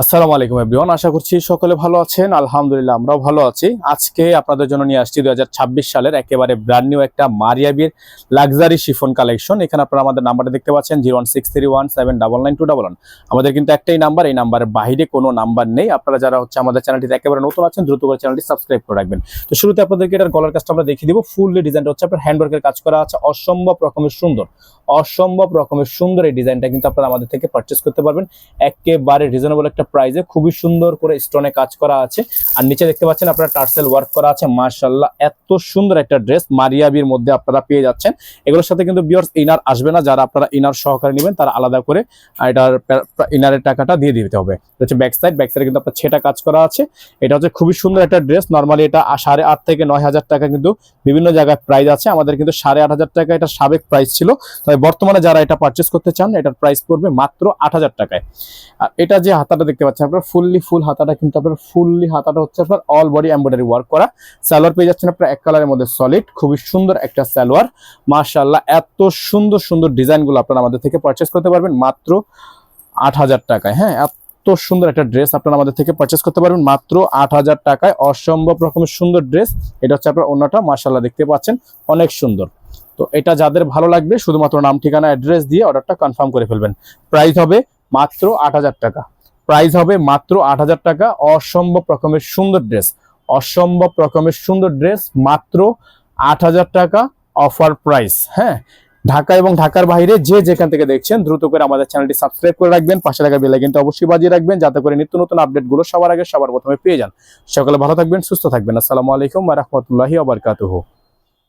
আসসালামু আলাইকুম এভরিওয়ান, আশা করছি সকলে ভালো আছেন। আলহামদুলিল্লাহ আমরাও ভালো আছি। আজকে আপনাদের জন্য নিয়ে আসছি 2026 সালের একেবারে ব্র্যান্ড নিউ একটা মারিয়াবির লাক্সারি শিফন কালেকশন। এখানে আপনারা আমাদের নাম্বারটা দেখতে পাচ্ছেন 01631799211। আমাদের কিন্তু একটাই নাম্বার, এই নাম্বারের বাইরে কোনো নাম্বার নেই। আপনারা যারা আমাদের চ্যানেলটিতে একেবারে নতুন আছেন দ্রুত করে চ্যানেলটি সাবস্ক্রাইব করে রাখবেন। তো শুরুতে আপনাদেরকে এটার গলার কাজটা আমরা দেখিয়ে দিব। ফুললি ডিজাইনটা আপনার হ্যান্ডওয়ার্কের কাজ করা আছে, অসম্ভব রকমের সুন্দর, অসম্ভব রকমের সুন্দর। এই ডিজাইনটা কিন্তু আপনারা আমাদের থেকে পারচেস করতে পারবেন একেবারে রিজনেবল একটা প্রাইসে। খুবই সুন্দর করে স্টোনে কাজ করা আছে, আর নিচে দেখতে পাচ্ছেন আপনারা টার্সেল ওয়ার্ক করা আছে। মাশাআল্লাহ এত সুন্দর একটা ড্রেস মারিয়াবির মধ্যে আপনারা পেয়ে যাচ্ছেন। এগুলোর সাথে কিন্তু ভিউয়ার্স ইনার আসবে না, যারা আপনারা ইনার সহকারে নেবেন তারা আলাদা করে এটার ইনারের টাকাটা দিয়ে দিতে হবে। হচ্ছে ব্যাক সাইডে কিন্তু আপনার ছেটা কাজ করা আছে। এটা হচ্ছে খুবই সুন্দর একটা ড্রেস। নরমালি এটা 8,500 থেকে 9,000 টাকা কিন্তু বিভিন্ন জায়গায় প্রাইস আছে। আমাদের কিন্তু 8,500 টাকা এটা সাবেক প্রাইস ছিল, তবে বর্তমানে যারা এটা পারচেস করতে চান এটার প্রাইস পড়বে মাত্র 8,000 টাকায়। আর এটা যে হাতাটা দেখতে পাচ্ছেন আপনারা ফুল হাতাটা কিন্তু আপনার ফুললি হাতাটা হচ্ছে আপনার অল বডি এমব্রয়ডারি ওয়ার্ক করা। সালোয়ার পেয়ে যাচ্ছেন আপনার এক কালারের মধ্যে সলিড, খুবই সুন্দর একটা সালোয়ার। মাশাআল্লাহ এত সুন্দর সুন্দর ডিজাইনগুলো আপনারা আমাদের থেকে পারচেস করতে পারবেন মাত্র 8,000 টাকায়। হ্যাঁ, এত সুন্দর একটা ড্রেস আপনারা আমাদের থেকে পারচেস করতে পারবেন মাত্র 8,000 টাকায়। অসম্ভব রকমের সুন্দর ড্রেস। এটা হচ্ছে আপনার অন্যটা, মাশাআল্লাহ দেখতে পাচ্ছেন অনেক সুন্দর। তো এটা যাদের ভালো লাগবে শুধুমাত্র নাম ঠিকানা অ্যাড্রেস দিয়ে অর্ডারটা কনফার্ম করে ফেলবেন। প্রাইস হবে মাত্র 8,000 টাকা। প্রাইস হবে মাত্র 8,000 টাকা। অসম্ভব রকমের সুন্দর ড্রেস, অসম্ভব রকমের সুন্দর ড্রেস মাত্র 8,000 টাকা অফার প্রাইস। হ্যাঁ, ঢাকা এবং ঢাকার বাইরে যে যেখান থেকে দেখছেন দ্রুত করে আমাদের চ্যানেলটি সাবস্ক্রাইব করে রাখবেন, পাশে থাকা বেল আইকনটা অবশ্যই বাজিয়ে রাখবেন যাতে করে নিত্য নতুন আপডেটগুলো সবার আগে সবার প্রথমে পেয়ে যান। সকলে ভালো থাকবেন, সুস্থ থাকবেন। আসসালামু আলাইকুম ওয়া রাহমাতুল্লাহি ওয়া বারাকাতুহু।